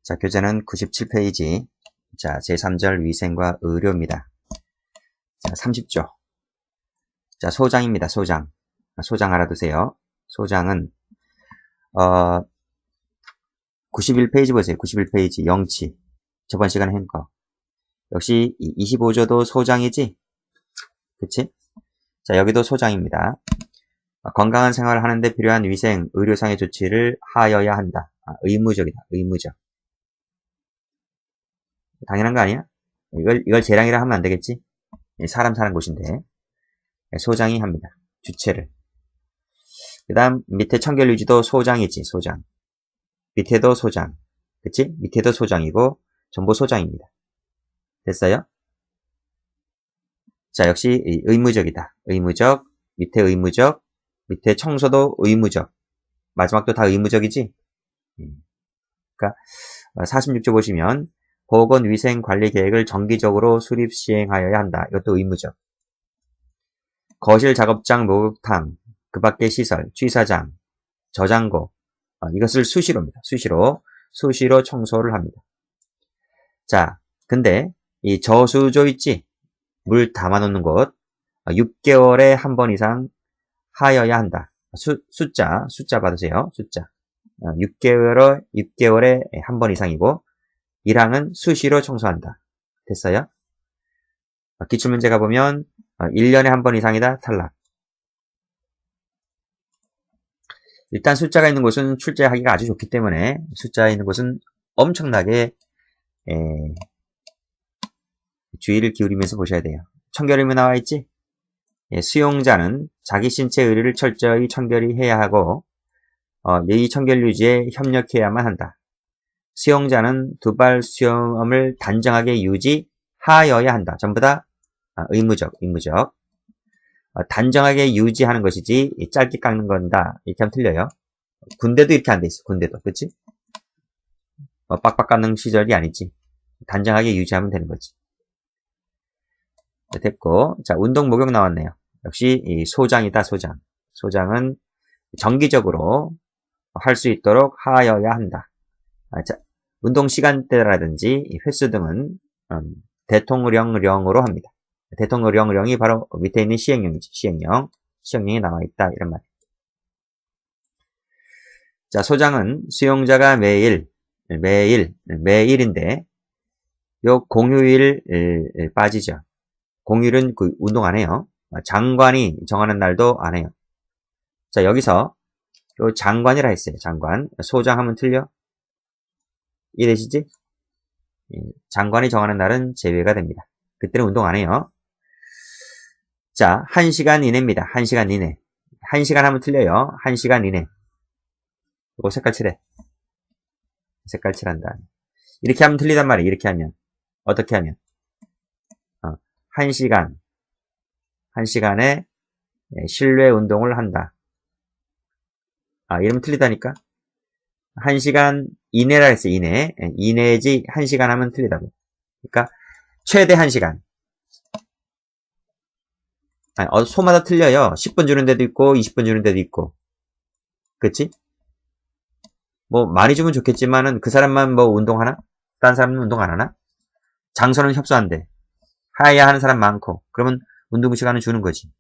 자, 교재는 97페이지. 자, 제3절 위생과 의료입니다. 자, 30조. 자, 소장입니다. 소장. 소장 알아두세요. 소장은 91페이지 보세요. 91페이지. 영치. 저번 시간에 한 거. 역시 25조도 소장이지? 그치? 자, 여기도 소장입니다. 건강한 생활을 하는데 필요한 위생, 의료상의 조치를 하여야 한다. 의무적이다. 의무적. 당연한 거 아니야? 이걸 재량이라 하면 안 되겠지? 사람 사는 곳인데. 소장이 합니다. 주체를. 그 다음, 밑에 청결유지도 소장이지, 소장. 밑에도 소장. 그치? 밑에도 소장이고, 전부 소장입니다. 됐어요? 자, 역시 의무적이다. 의무적, 밑에 의무적, 밑에 청소도 의무적. 마지막도 다 의무적이지? 그러니까 46조 보시면 보건위생관리계획을 정기적으로 수립 시행하여야 한다. 이것도 의무적. 거실 작업장, 목욕탕, 그 밖의 시설, 취사장, 저장고, 이것을 수시로입니다. 수시로 청소를 합니다. 자, 근데 이 저수조 있지? 물 담아놓는 곳 6개월에 한 번 이상 하여야 한다. 숫자 받으세요. 숫자 6개월에 한 번 이상이고 1항은 수시로 청소한다. 됐어요? 기출문제 가보면 1년에 한 번 이상이다. 탈락. 일단 숫자가 있는 곳은 출제하기가 아주 좋기 때문에 숫자가 있는 곳은 엄청나게 주의를 기울이면서 보셔야 돼요. 청결의무 나와 있지? 수용자는 자기 신체 의료를 철저히 청결히 해야 하고 이 청결 유지에 협력해야만 한다. 수용자는 두발 수염을 단정하게 유지하여야 한다. 전부 다 의무적. 단정하게 유지하는 것이지 짧게 깎는 건다. 이렇게 하면 틀려요. 군대도 이렇게 안 돼 있어. 군대도. 그치? 빡빡 깎는 시절이 아니지. 단정하게 유지하면 되는 거지. 네, 됐고. 자, 운동 목욕 나왔네요. 역시 이 소장이다. 소장은 정기적으로 할 수 있도록 하여야 한다. 자, 운동 시간대라든지 횟수 등은 대통령령으로 합니다. 대통령령이 바로 밑에 있는 시행령이지. 시행령이 나와 있다. 이런 말. 자, 소장은 수용자가 매일인데 요 공휴일 빠지죠. 공휴일은 그 운동 안 해요. 장관이 정하는 날도 안 해요. 자, 여기서 요 장관이라 했어요. 장관. 소장하면 틀려? 이해되시지? 장관이 정하는 날은 제외가 됩니다. 그때는 운동 안 해요. 자, 1시간 이내입니다. 1시간 이내. 1시간 하면 틀려요. 1시간 이내. 이거 색깔 칠해. 색깔 칠한다. 이렇게 하면 틀리단 말이에요. 이렇게 하면. 어떻게 하면? 1시간에 실내 운동을 한다. 이러면 틀리다니까? 1시간 이내라 했어요. 이내지 1시간 하면 틀리다고. 그러니까 최대 1시간. 소마다 틀려요. 10분 주는 데도 있고 20분 주는 데도 있고. 그치? 뭐 많이 주면 좋겠지만은 그 사람만 뭐 운동하나? 다른 사람은 운동 안 하나? 장소는 협소한데 하야 하는 사람 많고 그러면 운동 시간은 주는 거지.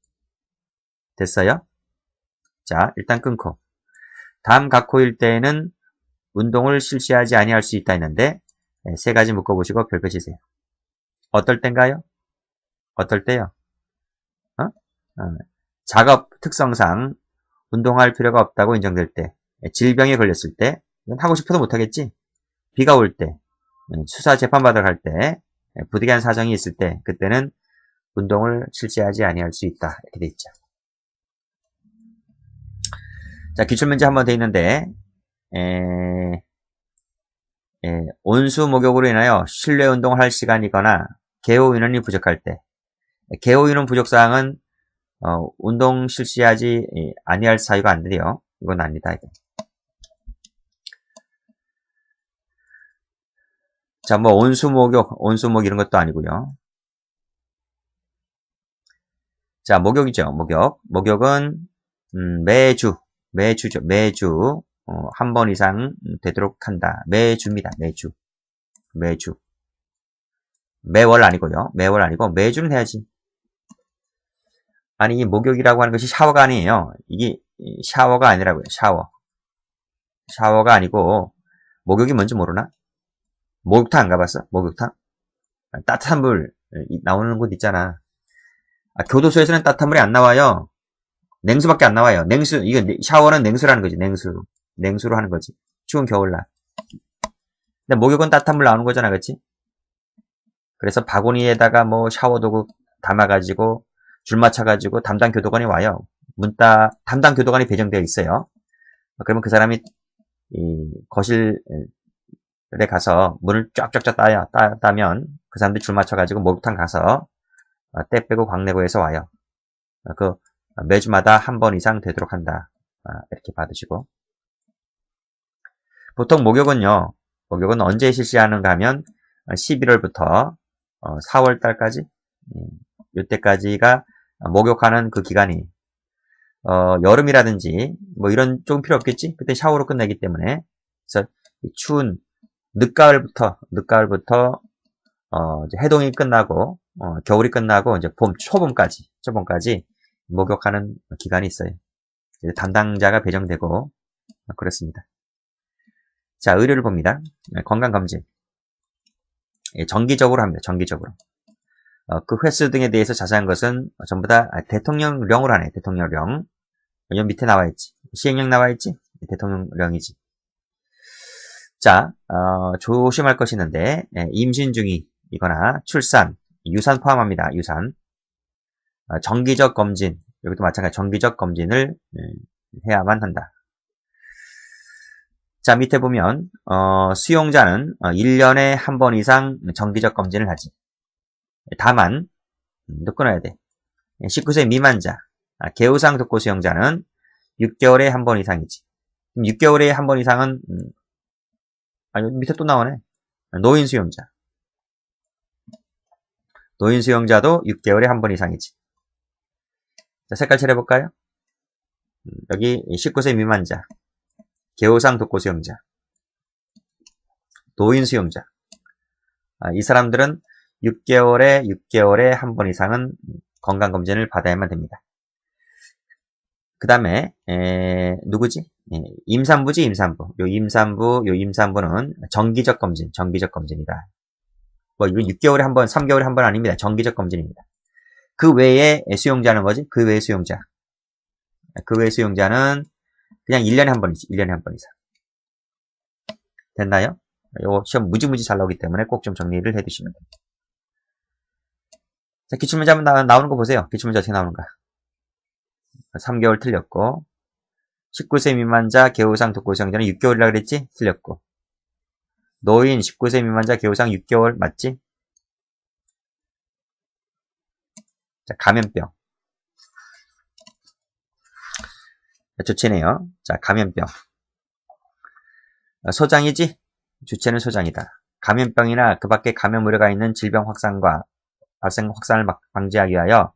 됐어요? 자, 일단 끊고 다음 각 호일대에는 운동을 실시하지 아니할 수 있다 했는데 세 가지 묶어보시고 별표 치세요. 어떨 땐가요? 어떨 때요? 작업 특성상 운동할 필요가 없다고 인정될 때, 질병에 걸렸을 때, 이건 하고 싶어도 못하겠지? 비가 올 때, 수사 재판받으러 갈 때, 부득이한 사정이 있을 때, 그때는 운동을 실시하지 아니할 수 있다. 이렇게 돼 있죠. 자, 기출문제 한 번 돼 있는데, 온수 목욕으로 인하여 실내 운동을 할 시간이거나 개호 인원이 부족할 때, 개호 인원 부족 사항은 운동 실시하지 아니할 사유가 안 돼요. 이건 아니다. 이거. 자, 뭐 온수 목욕 이런 것도 아니고요. 자, 목욕이죠. 목욕은 매주죠. 매주 한 번 이상 되도록 한다. 매주입니다. 매주. 매주. 매월 아니고요. 매월 아니고 매주는 해야지. 아니, 이 목욕이라고 하는 것이 샤워가 아니에요. 이게 샤워가 아니라고요. 샤워. 샤워가 아니고 목욕이 뭔지 모르나? 목욕탕 안 가봤어? 목욕탕? 따뜻한 물 나오는 곳 있잖아. 교도소에서는 따뜻한 물이 안 나와요. 냉수밖에 안 나와요. 냉수, 이거 샤워는 냉수라는 거지. 냉수. 냉수로 하는 거지. 추운 겨울날. 근데 목욕은 따뜻한 물 나오는 거잖아. 그치? 그래서 바구니에다가 뭐 샤워도구 담아가지고 줄 맞춰가지고 담당 교도관이 와요. 담당 교도관이 배정되어 있어요. 그러면 그 사람이 이 거실에 가서 물을 쫙쫙쫙 따면 그 사람들이 줄 맞춰가지고 목욕탕 가서 때 빼고 광내고 해서 와요. 그 매주마다 한 번 이상 되도록 한다. 이렇게 받으시고. 보통 목욕은 언제 실시하는가 하면 11월부터 4월 달까지 이때까지가 목욕하는 그 기간이 여름이라든지 뭐 이런 조금 필요 없겠지? 그때 샤워로 끝내기 때문에. 그래서 추운 늦가을부터 이제 해동이 끝나고 겨울이 끝나고 이제 초봄까지 목욕하는 기간이 있어요. 담당자가 배정되고 그렇습니다. 자, 의료를 봅니다. 건강검진. 정기적으로 합니다. 정기적으로. 그 횟수 등에 대해서 자세한 것은 전부 다 대통령령으로 하네. 대통령령. 여기 밑에 나와있지. 시행령 나와있지? 대통령령이지. 자, 조심할 것이 있는데 임신 중이거나 출산, 유산 포함합니다. 유산. 정기적 검진, 여기도 마찬가지 정기적 검진을 해야만 한다. 자, 밑에 보면 수용자는 1년에 한 번 이상 정기적 검진을 하지. 다만 또 끊어야 돼. 19세 미만자, 개우상 독고 수용자는 6개월에 한 번 이상이지. 6개월에 한 번 이상은 밑에 또 나오네. 노인 수용자. 노인 수용자도 6개월에 한 번 이상이지. 자, 색깔 칠해볼까요? 여기 19세 미만자, 개우상 독고 수용자, 노인 수용자. 이 사람들은 6개월에 한 번 이상은 건강검진을 받아야만 됩니다. 그 다음에 누구지? 임산부지, 임산부. 요 임산부는 정기적 검진이다. 뭐 이건 6개월에 한 번, 3개월에 한 번 아닙니다. 정기적 검진입니다. 그 외에 수용자는 뭐지? 그 외의 수용자. 그 외의 수용자는 그냥 1년에 한 번이지. 1년에 한 번 이상. 됐나요? 요 시험 무지무지 잘 나오기 때문에 꼭 좀 정리를 해두시면 됩니다. 자, 기출문제 한번 나오는 거 보세요. 기출문제 어떻게 나오는가. 3개월 틀렸고, 19세 미만자 개우상 독고 수용자는 6개월이라 그랬지? 틀렸고, 노인 19세 미만자 개우상 6개월 맞지? 자, 감염병. 좋지네요. 자, 감염병. 소장이지? 주체는 소장이다. 감염병이나 그 밖에 감염 우려가 있는 질병 확산을 방지하기 위하여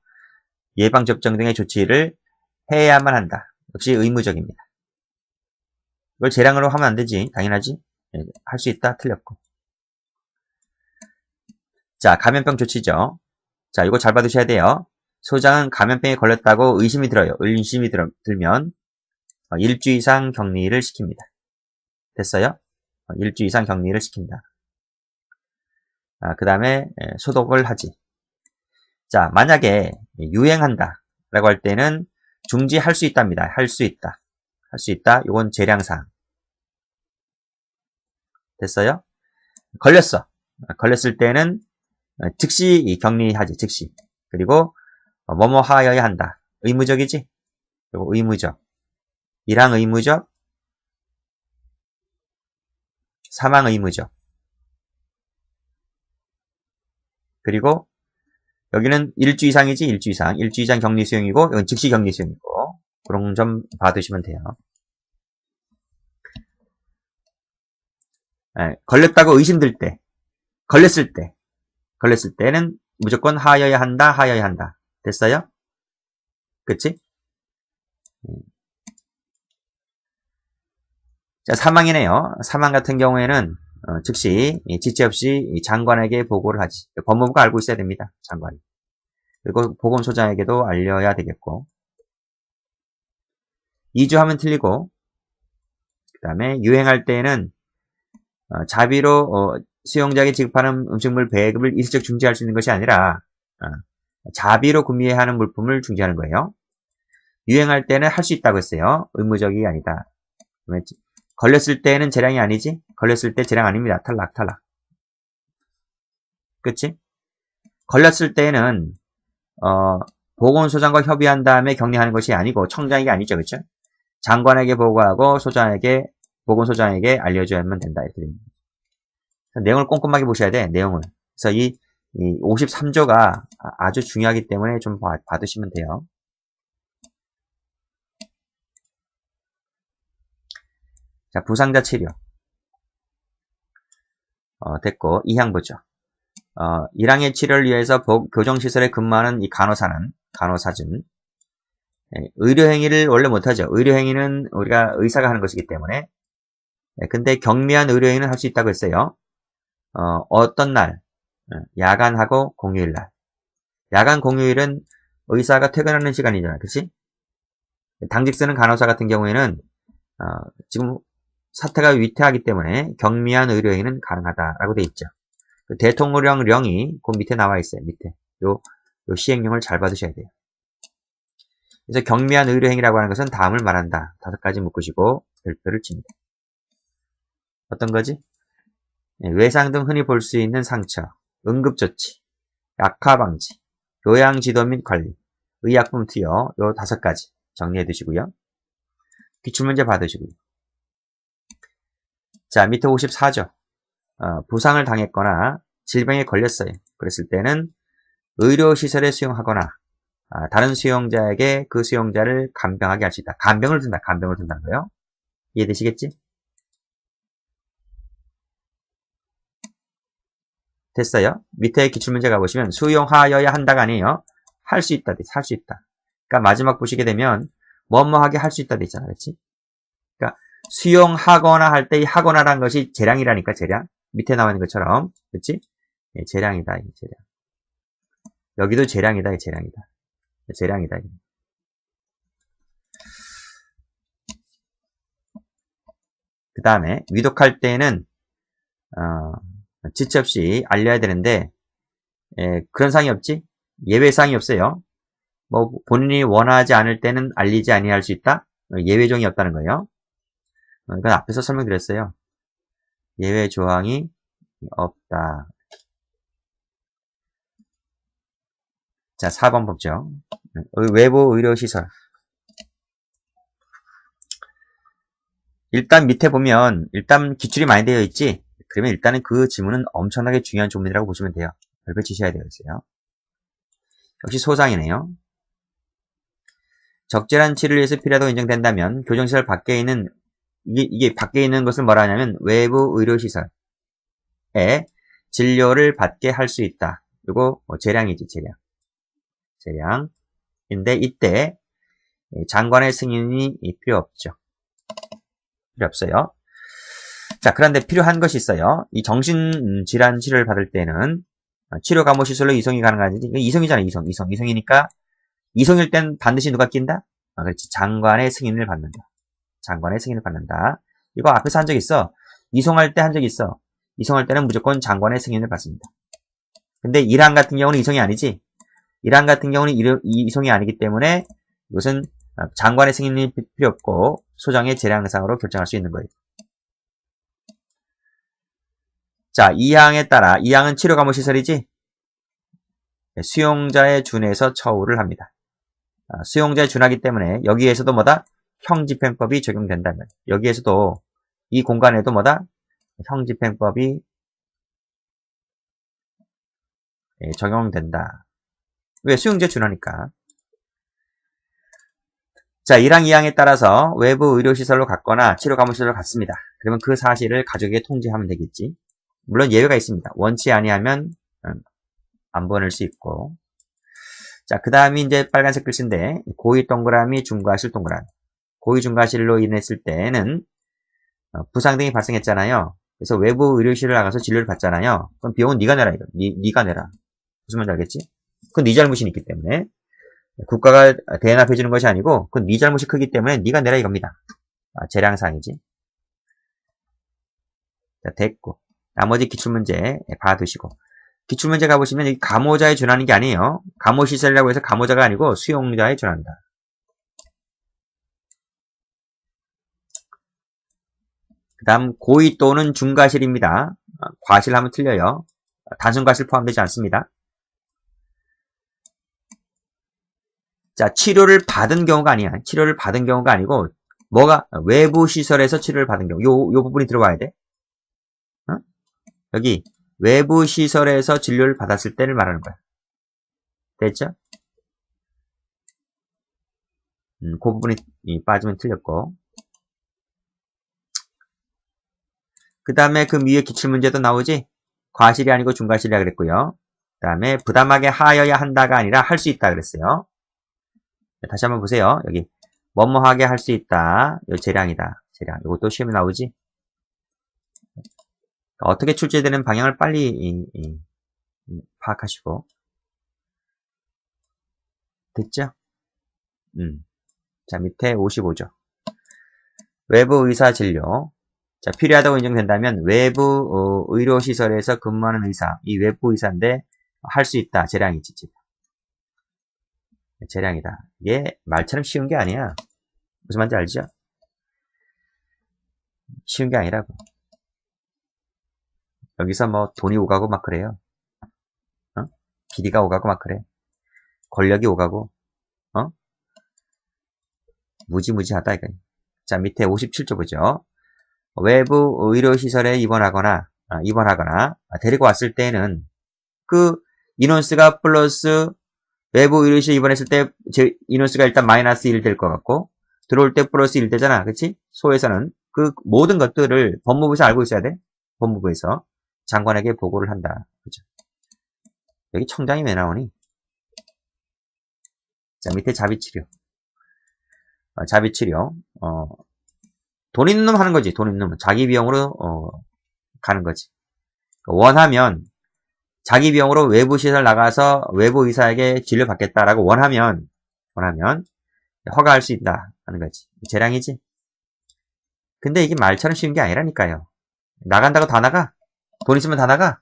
예방접종 등의 조치를 해야만 한다. 역시 의무적입니다. 이걸 재량으로 하면 안 되지. 당연하지. 할 수 있다. 틀렸고. 자, 감염병 조치죠. 자, 이거 잘 받으셔야 돼요. 소장은 감염병에 걸렸다고 의심이 들어요. 의심이 들면 1주 이상 격리를 시킵니다. 됐어요? 1주 이상 격리를 시킨다. 그 다음에 소독을 하지. 자, 만약에 유행한다 라고 할 때는 중지할 수 있답니다. 할 수 있다. 할 수 있다. 이건 재량사항. 됐어요? 걸렸을 때는 즉시 격리하지. 즉시. 그리고 뭐뭐 하여야 한다. 의무적이지? 그리고 의무적. 1항 의무적. 사망 의무적. 그리고 여기는 1주 이상이지. 1주 이상. 1주 이상 격리 수용이고 이건 즉시 격리 수용이고 그런 점 봐두시면 돼요. 걸렸다고 의심될 때, 걸렸을 때는 무조건 하여야 한다. 됐어요? 그치? 자, 사망이네요. 사망 같은 경우에는 즉시 지체 없이 장관에게 보고를 하지. 법무부가 알고 있어야 됩니다. 장관이. 그리고 보건소장에게도 알려야 되겠고. 이주하면 틀리고, 그 다음에 유행할 때에는 자비로 수용자에게 지급하는 음식물 배급을 일시적 중지할 수 있는 것이 아니라 자비로 구매해야 하는 물품을 중지하는 거예요. 유행할 때는 할 수 있다고 했어요. 의무적이 아니다. 걸렸을 때는 재량이 아니지? 걸렸을 때 재량 아닙니다. 탈락. 그치? 걸렸을 때는 보건소장과 협의한 다음에 격리하는 것이 아니고 청장이 아니죠. 그쵸? 장관에게 보고하고 보건소장에게 알려줘야만 된다. 이렇게 됩니다. 내용을 꼼꼼하게 보셔야 돼. 내용을. 그래서 이 53조가 아주 중요하기 때문에 좀 봐두시면 돼요. 자, 부상자 치료. 됐고, 2항 보죠. 1항의 치료를 위해서 교정시설에 근무하는 이 간호사진. 의료행위를 원래 못하죠. 의료행위는 우리가 의사가 하는 것이기 때문에. 근데 경미한 의료행위는 할 수 있다고 했어요. 어떤 날? 야간하고 공휴일 날. 야간 공휴일은 의사가 퇴근하는 시간이잖아. 그치? 당직 쓰는 간호사 같은 경우에는, 지금 사태가 위태하기 때문에 경미한 의료행위는 가능하다라고 되어 있죠. 그 대통령령이 그 밑에 나와 있어요. 밑에. 요 시행령을 잘 받으셔야 돼요. 그래서 경미한 의료행위라고 하는 것은 다음을 말한다. 5가지 묶으시고 별표를 칩니다. 어떤 거지? 외상 등 흔히 볼 수 있는 상처, 응급조치, 약화방지, 요양지도 및 관리, 의약품 투여, 요 5가지 정리해 두시고요. 기출문제 받으시고요. 자, 밑에 54조. 부상을 당했거나 질병에 걸렸어요. 그랬을 때는 의료시설에 수용하거나 다른 수용자에게 그 수용자를 간병하게 할 수 있다. 간병을 든다는 거예요. 이해되시겠지? 됐어요? 밑에 기출문제 가보시면 수용하여야 한다가 아니에요. 할 수 있다. 할 수 있다. 그러니까 마지막 보시게 되면 뭐뭐하게 할 수 있다 됐잖아. 그렇지? 그러니까 수용하거나 할 때 이 하거나라는 것이 재량이라니까. 재량. 밑에 나와 있는 것처럼. 그렇지? 예, 재량이다. 재량. 여기도 재량이다. 재량이다. 재량이다. 그 다음에 위독할 때는 지체 없이 알려야 되는데 그런 사항이 없지? 예외사항이 없어요. 뭐 본인이 원하지 않을 때는 알리지 아니할 수 있다? 예외조항이 없다는 거예요. 이건 앞에서 설명드렸어요. 예외 조항이 없다. 자, 4번 보죠. 외부 의료시설. 일단 밑에 보면 일단 기출이 많이 되어 있지? 그러면 일단은 그 지문은 엄청나게 중요한 조문이라고 보시면 돼요. 별표 치셔야 되겠어요. 역시 소상이네요. 적절한 치료를 위해서 필요하다고 인정된다면 교정시설 밖에 있는 이게 밖에 있는 것을 뭐라 하냐면 외부 의료시설에 진료를 받게 할 수 있다. 그리고 재량이지. 재량인데 이때 장관의 승인이 필요 없죠. 필요 없어요. 자, 그런데 필요한 것이 있어요. 이 정신질환 치료를 받을 때는 치료감호시설로 이송이 가능한지, 이송이잖아. 이송이니까 이송일 땐 반드시 누가 낀다? 그렇지. 장관의 승인을 받는다. 장관의 승인을 받는다. 이거 앞에서 한 적 있어. 이송할 때 한 적 있어. 이송할 때는 무조건 장관의 승인을 받습니다. 근데 1항 같은 경우는 이송이 아니지. 1항 같은 경우는 이송이 아니기 때문에 이것은 장관의 승인이 필요 없고 소장의 재량상으로 결정할 수 있는 거예요. 자, 2항에 따라 2항은 치료감호시설이지. 수용자에 준해서 처우를 합니다. 수용자에 준하기 때문에 여기에서도 뭐다? 형집행법이 적용된다면 여기에서도 이 공간에도 뭐다? 형집행법이 적용된다. 왜? 수용자에 준하니까. 자, 1항, 2항에 따라서 외부 의료시설로 갔거나 치료감호시설로 갔습니다. 그러면 그 사실을 가족에게 통지하면 되겠지. 물론 예외가 있습니다. 원치 아니하면 안 보낼 수 있고. 자, 그 다음이 이제 빨간색 글씨인데 고의 동그라미, 중과실 동그라미. 고의 중과실로 인했을 때는 부상 등이 발생했잖아요. 그래서 외부 의료실을 나가서 진료를 받잖아요. 그럼 비용은 네가 내라 이거. 네가 내라. 무슨 말인지 알겠지? 그건 네 잘못이 있기 때문에 국가가 대납해 주는 것이 아니고 그건 네 잘못이 크기 때문에 네가 내라 이겁니다. 재량상이지. 자, 됐고. 나머지 기출문제 봐두시고. 기출문제 가보시면 여기 감호자에 준하는 게 아니에요. 감호시설이라고 해서 감호자가 아니고 수용자에 준한다. 그 다음 고의 또는 중과실입니다. 과실하면 틀려요. 단순과실 포함되지 않습니다. 자, 치료를 받은 경우가 아니야. 치료를 받은 경우가 아니고 뭐가 외부 시설에서 치료를 받은 경우. 요 부분이 들어와야 돼. 어? 여기 외부 시설에서 진료를 받았을 때를 말하는 거야. 됐죠? 그 부분이 빠지면 틀렸고. 그 다음에 그 위에 기출문제도 나오지? 과실이 아니고 중과실이라 그랬고요. 그 다음에 부담하게 하여야 한다가 아니라 할 수 있다 그랬어요. 다시 한번 보세요. 여기 뭐뭐하게 할 수 있다. 요 재량이다. 재량. 이것도 시험에 나오지? 어떻게 출제되는 방향을 빨리 파악하시고. 됐죠? 자, 밑에 55죠. 외부 의사 진료. 자, 필요하다고 인정된다면 외부 의료시설에서 근무하는 의사, 이 외부 의사인데 할 수 있다. 재량이지. 재량이다. 이게 말처럼 쉬운 게 아니야. 무슨 말인지 알죠? 쉬운 게 아니라고. 여기서 뭐 돈이 오가고 막 그래요. 비리가 오가고 막 그래. 권력이 오가고. 무지무지하다 이거. 자, 밑에 57조 보죠. 외부 의료시설에 입원하거나 데리고 왔을 때는 그 인원수가 플러스 외부 의료시설에 입원했을 때 인원수가 일단 마이너스 1 될 것 같고 들어올 때 플러스 1 되잖아. 그치? 소에서는 그 모든 것들을 법무부에서 알고 있어야 돼. 법무부에서 장관에게 보고를 한다. 그죠? 여기 청장이 왜 나오니? 자, 밑에 자비치료. 자비치료. 돈 있는 놈 하는 거지. 돈 있는 놈. 자기 비용으로 가는 거지. 원하면 자기 비용으로 외부 시설 나가서 외부 의사에게 진료 받겠다라고 원하면 허가할 수 있다 하는 거지. 재량이지. 근데 이게 말처럼 쉬운 게 아니라니까요. 나간다고 다 나가? 돈 있으면 다 나가?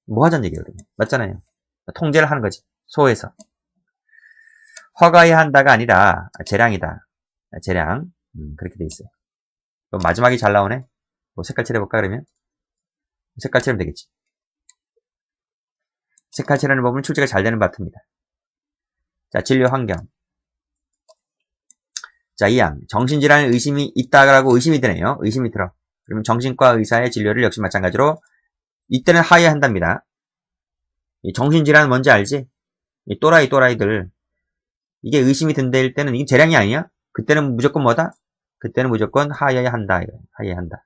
뭐 하자는 얘기예요, 그러면. 맞잖아요. 통제를 하는 거지. 소에서. 허가해야 한다가 아니라 재량이다. 재량. 그렇게 돼 있어요. 그럼 마지막이 잘 나오네. 뭐 색깔 칠해볼까 그러면? 색깔 칠하면 되겠지. 색깔 칠하는 법은 출제가 잘 되는 파트입니다. 자, 진료 환경. 자, 2항. 정신질환에 의심이 있다라고 의심이 드네요. 의심이 들어. 그러면 정신과 의사의 진료를 역시 마찬가지로 이때는 하여야 한답니다. 이 정신질환은 뭔지 알지? 이 또라이들. 이게 의심이 든다일 때는 이게 재량이 아니야? 그때는 무조건 뭐다? 그때는 무조건 하여야 한다. 하여야 한다.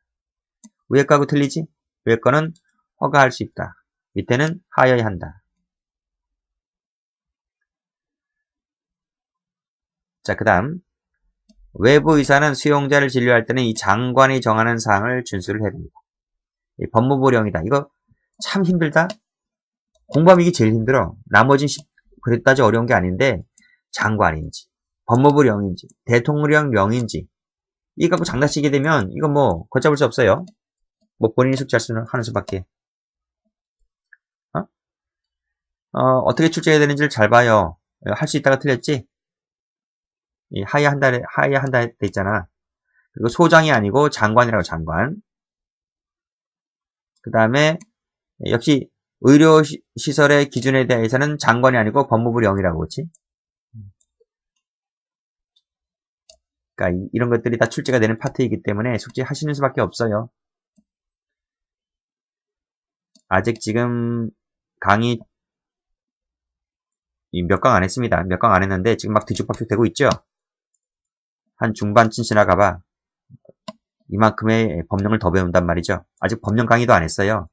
위에 거하고 틀리지? 위에 거는 허가할 수 있다. 밑에는 하여야 한다. 자, 그 다음 외부 의사는 수용자를 진료할 때는 이 장관이 정하는 사항을 준수를 해야 됩니다. 이 법무부령이다. 이거 참 힘들다? 공부하면 이게 제일 힘들어. 나머지는 그랬다지 어려운 게 아닌데 장관인지 법무부령인지 대통령령인지 이거 갖고 장난치게 되면 이거 뭐 걷잡을 수 없어요. 뭐 본인이 숙지하는 수밖에. 어떻게 출제해야 되는지를 잘 봐요. 할 수 있다가 틀렸지? 이 하야한다 돼 있잖아. 그리고 소장이 아니고 장관이라고 장관. 그 다음에 역시 의료시설의 기준에 대해서는 장관이 아니고 법무부령이라고 그렇지? 그러니까 이런 것들이 다 출제가 되는 파트이기 때문에 숙지하시는 수밖에 없어요. 아직 지금 강의 몇 강 안 했습니다. 몇 강 안 했는데 지금 막 뒤죽박죽 되고 있죠? 한 중반쯤 지나가봐 이만큼의 법령을 더 배운단 말이죠. 아직 법령 강의도 안 했어요.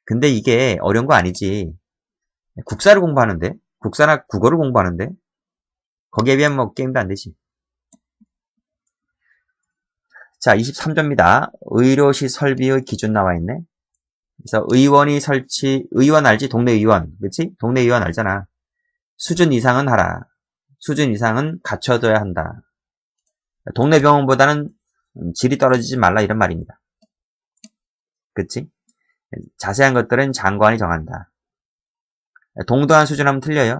근데 이게 어려운 거 아니지. 국사를 공부하는데? 국사나 국어를 공부하는데? 거기에 비하면 뭐 게임도 안 되지. 자, 23조입니다. 의료시 설비의 기준 나와 있네. 그래서 의원 알지? 동네 의원. 그치? 동네 의원 알잖아. 수준 이상은 하라. 수준 이상은 갖춰둬야 한다. 동네 병원보다는 질이 떨어지지 말라 이런 말입니다. 그치? 자세한 것들은 장관이 정한다. 동등한 수준하면 틀려요.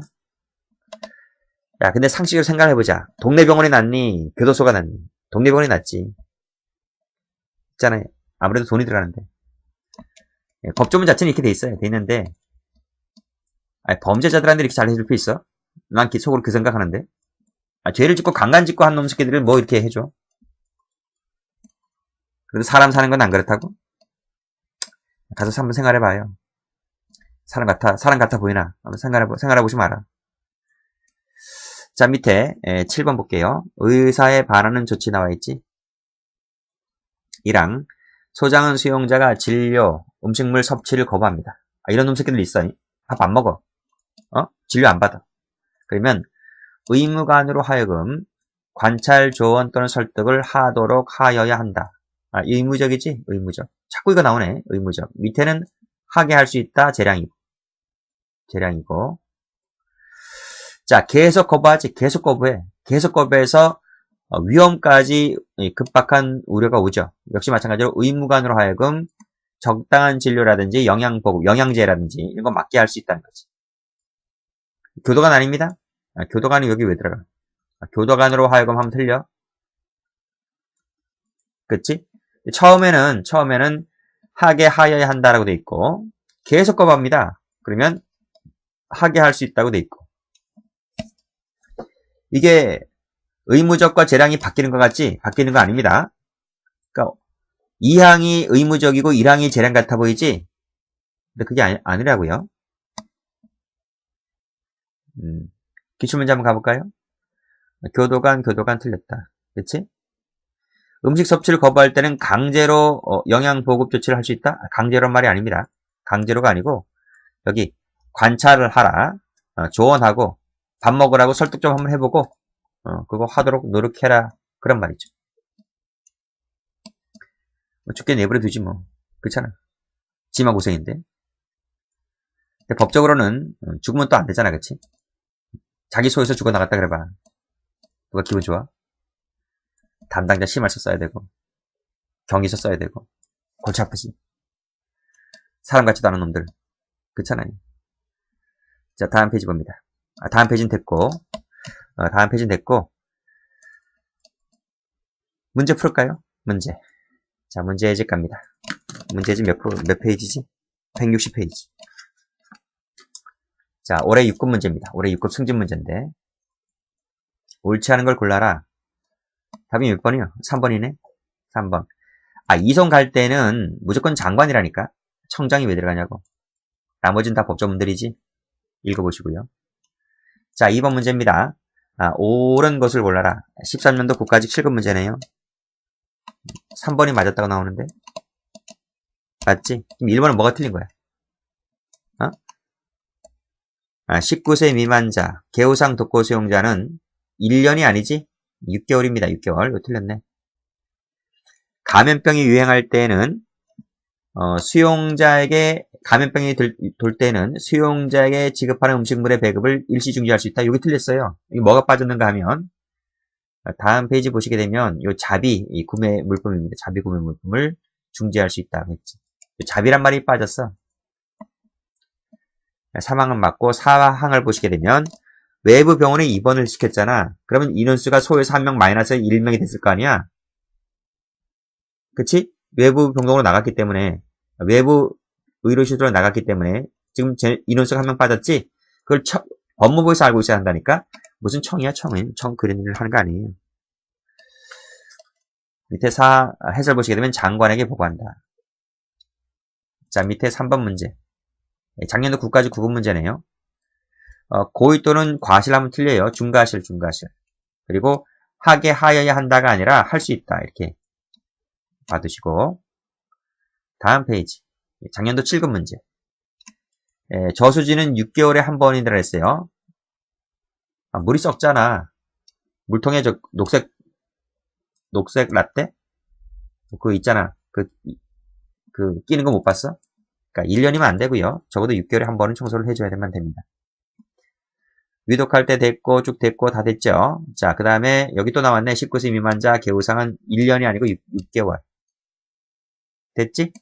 야, 근데 상식으로 생각해보자. 동네 병원이 낫니? 교도소가 낫니? 동네 병원이 낫지. 있잖아요. 아무래도 돈이 들어가는데. 법조문 자체는 이렇게 돼 있어요. 돼 있는데, 아니, 범죄자들한테 이렇게 잘해줄 필요 있어? 난 속으로 그 생각하는데. 죄를 짓고 강간 짓고 한 놈 새끼들을 뭐 이렇게 해줘? 그래도 사람 사는 건 안 그렇다고? 가서 한번 생각해봐요. 사람 같아 보이나? 한번 생각해보시면 알아. 자, 밑에 7번 볼게요. 의사에 반하는 조치 나와 있지? 1항 소장은 수용자가 진료, 음식물 섭취를 거부합니다. 이런 놈 새끼들 있어. 밥 안 먹어. 진료 안 받아. 그러면 의무관으로 하여금 관찰, 조언 또는 설득을 하도록 하여야 한다. 의무적이지? 의무적. 자꾸 이거 나오네. 의무적. 밑에는 하게 할 수 있다. 재량이고. 자, 계속 거부하지. 계속 거부해. 계속 거부해서 위험까지 급박한 우려가 오죠. 역시 마찬가지로 의무관으로 하여금 적당한 진료라든지 영양보급, 영양제라든지 이런 거 맞게 할 수 있다는 거지. 교도관 아닙니다. 교도관이 여기 왜 들어가? 교도관으로 하여금 하면 틀려. 그치? 처음에는 하게 하여야 한다라고 돼 있고 계속 거부합니다. 그러면 하게 할 수 있다고 돼 있고 이게 의무적과 재량이 바뀌는 것 같지? 바뀌는 거 아닙니다. 그러니까 2항이 의무적이고 1항이 재량 같아 보이지? 근데 그게 아니라고요. 기출문제 한번 가볼까요? 교도관 틀렸다. 그치? 음식 섭취를 거부할 때는 강제로 영양 보급 조치를 할 수 있다? 강제로란 말이 아닙니다. 강제로가 아니고 여기 관찰을 하라. 조언하고 밥 먹으라고 설득 좀 한번 해보고 그거 하도록 노력해라. 그런 말이죠. 죽게 내버려 두지 뭐. 그렇잖아. 지만 고생인데. 근데 법적으로는 죽으면 또 안 되잖아. 그치? 자기 소에서 죽어나갔다 그래봐. 누가 기분 좋아? 담당자 심할서 써야 되고 경위서 써야 되고 골치 아프지. 사람 같지도 않은 놈들. 그렇잖아요. 자, 다음 페이지 봅니다. 다음 페이지는 됐고 문제 풀을까요? 문제. 자, 문제집 갑니다. 문제집 몇 페이지지? 160페이지. 자, 올해 6급 문제입니다. 올해 6급 승진 문제인데 옳지 않은 걸 골라라. 답이 몇 번이요? 3번이네? 3번. 이송 갈 때는 무조건 장관이라니까. 청장이 왜 들어가냐고. 나머지는 다 법조문들이지. 읽어보시고요. 자, 2번 문제입니다. 옳은 것을 골라라. 13년도 국가직 7급 문제네요. 3번이 맞았다고 나오는데. 맞지? 그럼 1번은 뭐가 틀린 거야? 19세 미만자, 개우상 독거 수용자는 1년이 아니지? 6개월입니다. 6개월. 이거 틀렸네. 감염병이 유행할 때는 수용자에게 감염병이 돌 때는 수용자에게 지급하는 음식물의 배급을 일시 중지할 수 있다. 여기 틀렸어요. 이게 뭐가 빠졌는가 하면 다음 페이지 보시게 되면 이 자비 구매 물품입니다. 자비 구매 물품을 중지할 수 있다고 했지. 자비란 말이 빠졌어. 3항은 맞고 4항을 보시게 되면 외부 병원에 입원을 시켰잖아. 그러면 인원수가 소에서 1명 마이너스 1명이 됐을 거 아니야? 그치? 외부 병동으로 나갔기 때문에 외부 의료시설로 나갔기 때문에 지금 인원수가 1명 빠졌지? 그걸 법무부에서 알고 있어야 한다니까? 무슨 청이야 청은? 청 그런 일을 하는 거 아니에요. 밑에 해설 보시게 되면 장관에게 보고한다. 자, 밑에 3번 문제. 작년도 국가직 9급 문제네요. 고의 또는 과실하면 틀려요. 중과실. 그리고 하게 하여야 한다가 아니라 할 수 있다. 이렇게 봐두시고. 다음 페이지. 작년도 7급 문제. 저수지는 6개월에 한 번이라 했어요. 물이 썩잖아. 물통에 녹색 라떼? 그거 있잖아. 끼는 거 못 봤어? 그러니까 1년이면 안 되고요. 적어도 6개월에 한 번은 청소를 해줘야만 됩니다. 위독할 때 됐고, 쭉 됐고, 다 됐죠? 자, 그 다음에 여기 또 나왔네. 19세 미만자 개우상은 1년이 아니고 6개월. 됐지?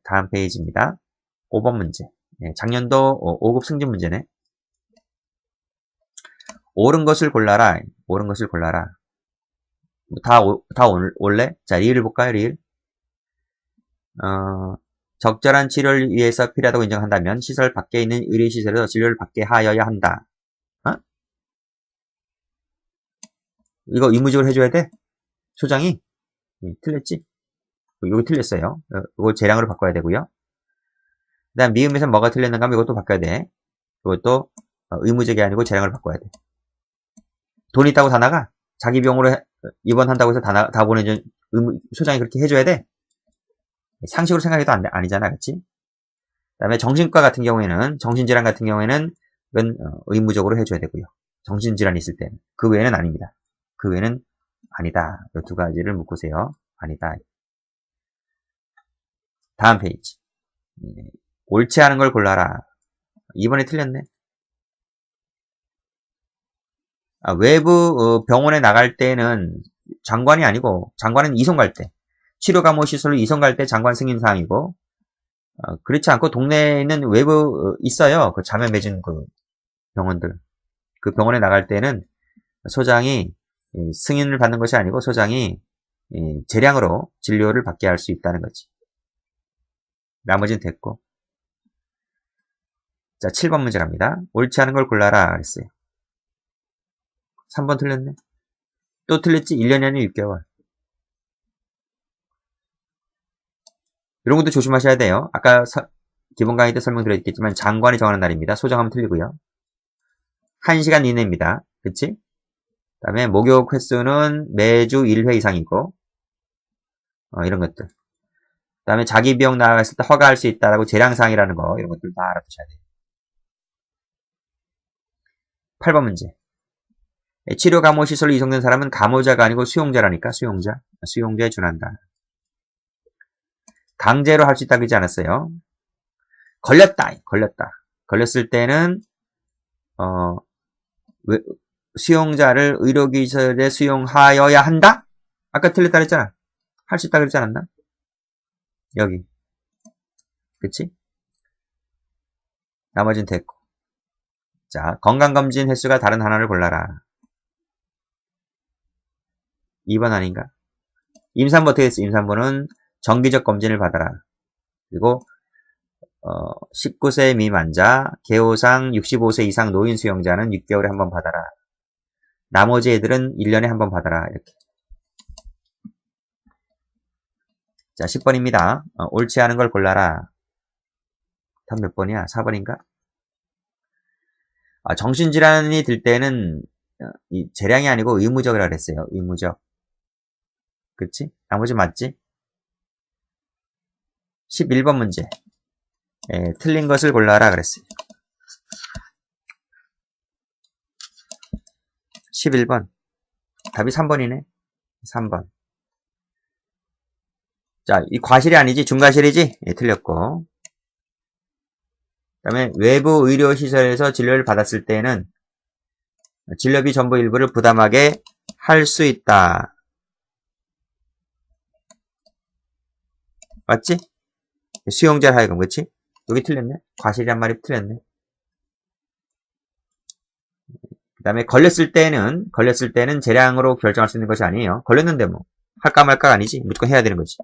다음 페이지입니다. 5번 문제. 네, 작년도 5급 승진 문제네. 옳은 것을 골라라. 옳은 것을 골라라. 다 올래? 자, 리을을 볼까요, 리을? 적절한 치료를 위해서 필요하다고 인정한다면 시설 밖에 있는 의료시설에서 진료를 받게 하여야 한다. 어? 이거 의무적으로 해줘야 돼? 소장이? 틀렸지? 이거 틀렸어요. 이거 재량으로 바꿔야 되고요. 그 다음 미음에서 뭐가 틀렸는가 하면 이것도 바꿔야 돼. 이것도 의무적이 아니고 재량으로 바꿔야 돼. 돈 있다고 다 나가? 자기 병으로 입원한다고 해서 다 보내준 소장이 그렇게 해줘야 돼? 상식으로 생각해도 아니잖아, 그치? 그 다음에 정신과 같은 경우에는, 정신질환 같은 경우에는, 이건 의무적으로 해줘야 되고요. 정신질환이 있을 때는. 그 외에는 아닙니다. 그 외에는 아니다. 이 두 가지를 묶으세요. 아니다. 다음 페이지. 옳지 않은 걸 골라라. 이번에 틀렸네. 외부 병원에 나갈 때는 장관이 아니고, 장관은 이송 갈 때. 치료감호시설로 이송 갈 때 장관 승인사항이고, 그렇지 않고 동네에 있는 외부 있어요. 그 자매 맺은 그 병원들. 그 병원에 나갈 때는 소장이 승인을 받는 것이 아니고 소장이 재량으로 진료를 받게 할 수 있다는 거지. 나머지는 됐고. 자, 7번 문제 갑니다. 옳지 않은 걸 골라라 그랬어요. 3번 틀렸네. 또 틀렸지? 1년이 아니라 6개월. 이런 것도 조심하셔야 돼요. 아까 기본 강의 때 설명드렸겠지만 장관이 정하는 날입니다. 소정하면 틀리고요. 1시간 이내입니다. 그치? 그 다음에 목욕 횟수는 매주 1회 이상이고 이런 것들. 그 다음에 자기 비용 나갔을 때 허가할 수 있다라고 재량사항이라는 거 이런 것들 다 알아두셔야 돼요. 8번 문제. 치료 감호시설로 이송된 사람은 감호자가 아니고 수용자라니까 수용자에 준한다. 강제로 할 수 있다 그러지 않았어요. 걸렸다. 걸렸을 때는 수용자를 의료기술에 수용하여야 한다? 아까 틀렸다 그랬잖아. 할 수 있다 그랬지 않았나? 여기. 그치? 나머지는 됐고. 자, 건강검진 횟수가 다른 하나를 골라라. 2번 아닌가? 임산부 어떻게 했어? 임산부는 정기적 검진을 받아라. 그리고 19세 미만자, 개호상 65세 이상 노인 수용자는 6개월에 한 번 받아라. 나머지 애들은 1년에 한 번 받아라. 이렇게. 자, 10번입니다. 옳지 않은 걸 골라라. 답 몇 번이야? 4번인가? 정신질환이 들 때는 재량이 아니고 의무적이라 그랬어요. 의무적. 그치? 나머지 맞지? 11번 문제. 틀린 것을 골라라 그랬어요. 11번. 답이 3번이네. 3번. 자, 이 과실이 아니지? 중과실이지? 틀렸고. 그 다음에 외부 의료시설에서 진료를 받았을 때는 진료비 전부 일부를 부담하게 할 수 있다. 맞지? 수용자 하여금, 그치? 여기 틀렸네? 과실이란 말이 틀렸네. 그 다음에 걸렸을 때는 재량으로 결정할 수 있는 것이 아니에요. 걸렸는데 뭐. 할까 말까 아니지. 무조건 해야 되는 거지.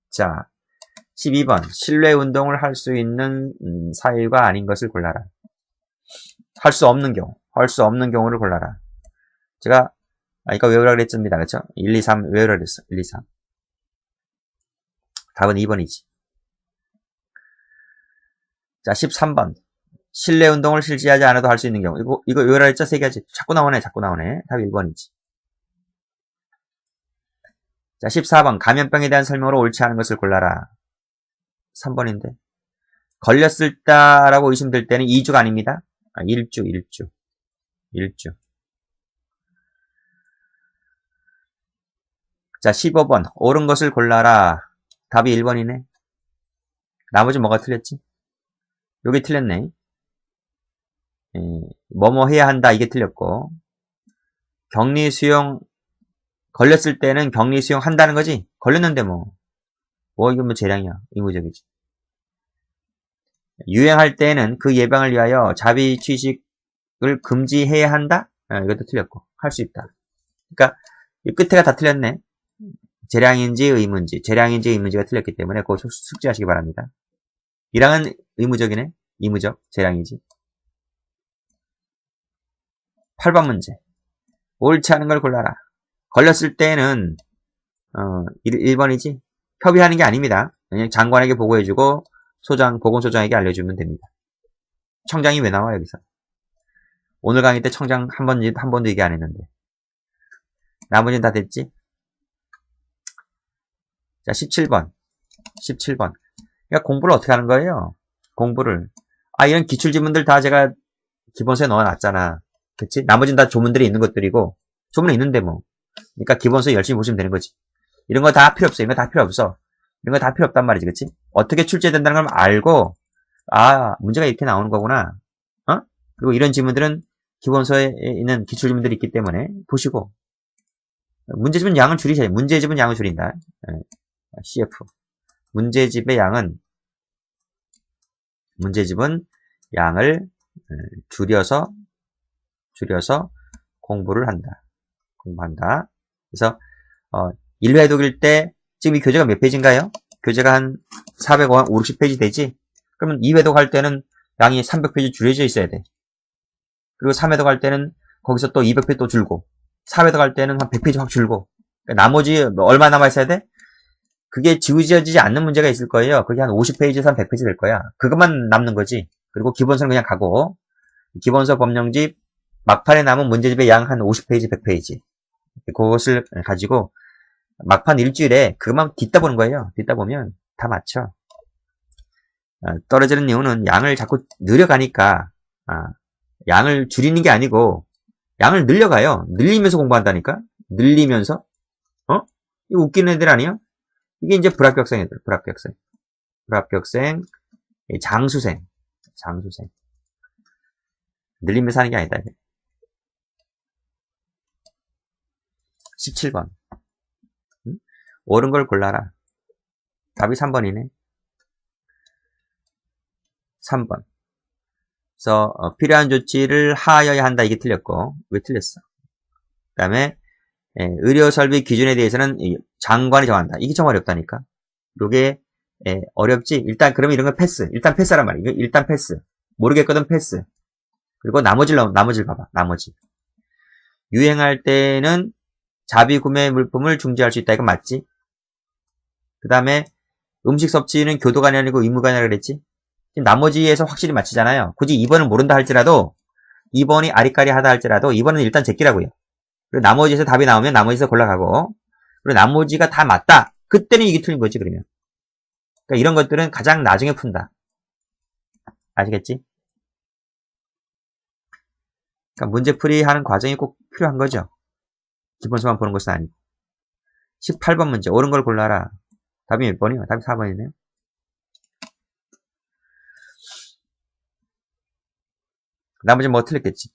자, 12번. 실내 운동을 할 수 있는 사일과 아닌 것을 골라라. 할 수 없는 경우를 골라라. 제가 이거 외우라 그랬습니다. 그렇죠? 1, 2, 3 외우라 그랬어. 1, 2, 3. 답은 2번이지. 자, 13번. 실내 운동을 실시하지 않아도 할 수 있는 경우. 이거 외우라 그랬죠? 3가지. 자꾸 나오네. 답 1번이지. 자, 14번. 감염병에 대한 설명으로 옳지 않은 것을 골라라. 3번인데. 걸렸을 때라고 의심될 때는 2주가 아닙니다. 1주. 자, 15번. 옳은 것을 골라라. 답이 1번이네. 나머지 뭐가 틀렸지? 여기 틀렸네. 뭐뭐 해야 한다. 이게 틀렸고. 격리 수용, 걸렸을 때는 격리 수용 한다는 거지? 걸렸는데 뭐. 이건 뭐 재량이야. 의무적이지. 유행할 때는 그 예방을 위하여 자비 취식을 금지해야 한다? 이것도 틀렸고. 할 수 있다. 그러니까, 이 끝에가 다 틀렸네. 재량인지 의무인지, 재량인지 의무인지가 틀렸기 때문에 그거 숙지하시기 바랍니다. 1항은 의무적이네. 의무적, 재량이지. 8번 문제. 옳지 않은 걸 골라라. 걸렸을 때는 1번이지. 협의하는 게 아닙니다. 그냥 장관에게 보고해주고 보건소장에게 알려주면 됩니다. 청장이 왜 나와 여기서? 오늘 강의 때 청장 한 번도 얘기 안 했는데. 나머지는 다 됐지? 자, 17번. 그러니까 공부를 어떻게 하는 거예요? 공부를. 이런 기출지문들 다 제가 기본서에 넣어놨잖아. 그치? 나머지는 다 조문들이 있는 것들이고, 조문은 있는데 뭐. 그러니까 기본서 열심히 보시면 되는 거지. 이런 거 다 필요 없어. 이런 거 다 필요 없어. 이런 거 다 필요 없단 말이지. 그치? 어떻게 출제된다는 걸 알고, 문제가 이렇게 나오는 거구나. 그리고 이런 지문들은 기본서에 있는 기출지문들이 있기 때문에 보시고, 문제집은 양을 줄이셔야 돼. 문제집은 양을 줄인다. CF. 문제집은 양을 줄여서 공부한다. 그래서 1회 독일 때 지금 이 교재가 몇 페이지인가요? 교재가 한 450페이지 되지? 그러면 2회독 할 때는 양이 300페이지 줄여져 있어야 돼. 그리고 3회독 할 때는 거기서 또 200페이지 또 줄고 4회독 할 때는 한 100페이지 확 줄고 그러니까 나머지 얼마 남아 있어야 돼? 그게 지워지지 않는 문제가 있을 거예요. 그게 한 50페이지에서 한 100페이지 될 거야. 그것만 남는 거지. 그리고 기본서는 그냥 가고 기본서 법령집 막판에 남은 문제집의 양 한 50페이지, 100페이지 그것을 가지고 막판 일주일에 그것만 듣다 보는 거예요. 듣다 보면 다 맞춰. 떨어지는 이유는 양을 자꾸 늘려가니까 양을 줄이는 게 아니고 양을 늘려가요. 늘리면서 공부한다니까. 늘리면서 이거 웃기는 애들 아니야? 이게 이제 불합격생 애들. 불합격생 장수생 늘리면서 하는 게 아니다. 17번 옳은 걸 골라라. 답이 3번이네. 3번. 그래서 필요한 조치를 하여야 한다. 이게 틀렸고 왜 틀렸어? 그 다음에 의료설비 기준에 대해서는 장관이 정한다. 이게 좀 어렵다니까. 요게 어렵지? 일단 그러면 이런 거 패스. 일단 패스란 말이야. 일단 패스. 모르겠거든 패스. 그리고 나머지를 봐봐. 나머지. 유행할 때는 자비 구매 물품을 중지할 수 있다. 이거 맞지? 그 다음에 음식 섭취는 교도관이 아니고 의무관이라고 그랬지? 나머지에서 확실히 맞히잖아요. 굳이 2번을 모른다 할지라도 2번이 아리까리하다 할지라도 2번은 일단 제끼라고요. 그리고 나머지에서 답이 나오면 나머지에서 골라가고 그리고 나머지가 다 맞다. 그때는 이게 틀린 거지 그러면. 그러니까 이런 것들은 가장 나중에 푼다. 아시겠지? 그러니까 문제풀이 하는 과정이 꼭 필요한 거죠. 기본서만 보는 것은 아니고. 18번 문제. 옳은 걸 골라라. 답이 몇 번이요? 답이 4번이네요. 나머지 뭐 틀렸겠지.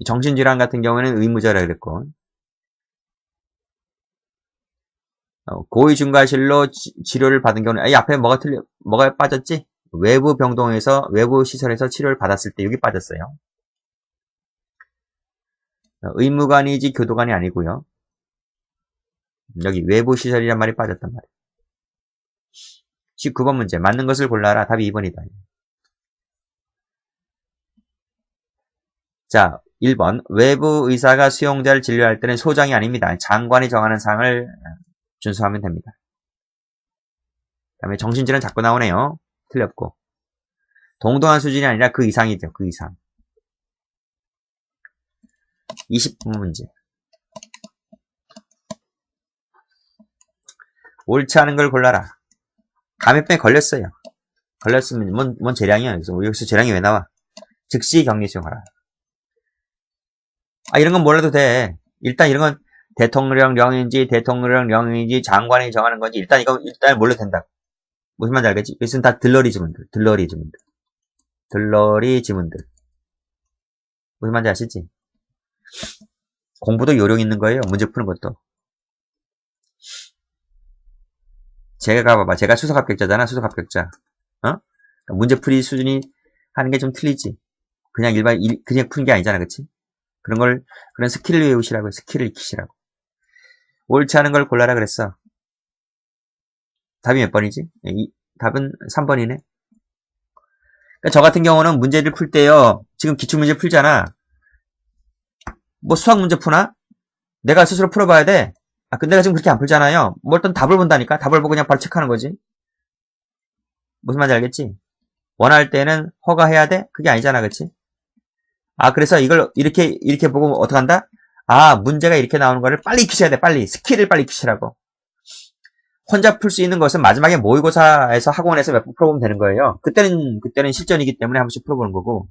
정신질환 같은 경우에는 의무자라 그랬고 고의 중과실로 치료를 받은 경우는 이 앞에 뭐가 빠졌지? 외부 병동에서 외부 시설에서 치료를 받았을 때 여기 빠졌어요. 의무관이지 교도관이 아니고요. 여기 외부 시설이란 말이 빠졌단 말이에요. 19번 문제. 맞는 것을 골라라. 답이 2번이다. 자, 1번. 외부 의사가 수용자를 진료할 때는 소장이 아닙니다. 장관이 정하는 사항을 준수하면 됩니다. 그 다음에 정신질환 자꾸 나오네요. 틀렸고. 동등한 수준이 아니라 그 이상이죠. 그 이상. 20번 문제. 옳지 않은 걸 골라라. 감염병에 걸렸어요. 걸렸으면 뭔 재량이야. 여기서 재량이 왜 나와? 즉시 격리 수용하라. 이런 건 몰라도 돼. 일단 이런 건 대통령령인지 장관이 정하는 건지 일단 몰라도 된다. 무슨 말인지 알겠지? 이것은 다 들러리 지문들. 무슨 말인지 아시지? 공부도 요령 있는 거예요. 문제 푸는 것도. 제가 봐봐. 제가 수석 합격자잖아. 수석 합격자. 문제풀이 수준이 하는 게 좀 틀리지. 그냥 그냥 푸는 게 아니잖아. 그치? 그런 스킬을 외우시라고, 스킬을 익히시라고. 옳지 않은 걸 골라라 그랬어. 답이 몇 번이지? 답은 3번이네. 그러니까 저 같은 경우는 문제를 풀 때요. 지금 기출문제 풀잖아. 뭐 수학 문제 푸나? 내가 스스로 풀어봐야 돼. 근데 내가 지금 그렇게 안 풀잖아요. 뭐 일단 답을 본다니까? 답을 보고 그냥 바로 체크하는 거지. 무슨 말인지 알겠지? 원할 때는 허가해야 돼? 그게 아니잖아, 그치? 그래서 이걸 이렇게 보고 어떡한다? 문제가 이렇게 나오는 거를 빨리 익히셔야 돼, 빨리. 스킬을 빨리 익히시라고. 혼자 풀 수 있는 것은 마지막에 모의고사에서 학원에서 몇 번 풀어보면 되는 거예요. 그때는 실전이기 때문에 한 번씩 풀어보는 거고.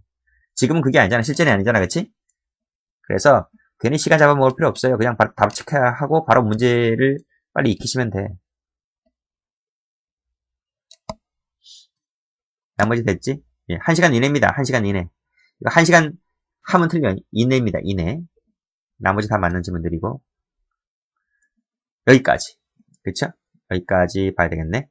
지금은 그게 아니잖아. 실전이 아니잖아, 그치? 그래서 괜히 시간 잡아먹을 필요 없어요. 그냥 바로 답 체크하고 바로 문제를 빨리 익히시면 돼. 나머지 됐지? 예, 1시간 이내입니다. 1시간 이내. 이거 1시간 하면 틀려. 이내입니다. 이내. 나머지 다 맞는 질문들이고. 여기까지. 그쵸? 여기까지 봐야 되겠네.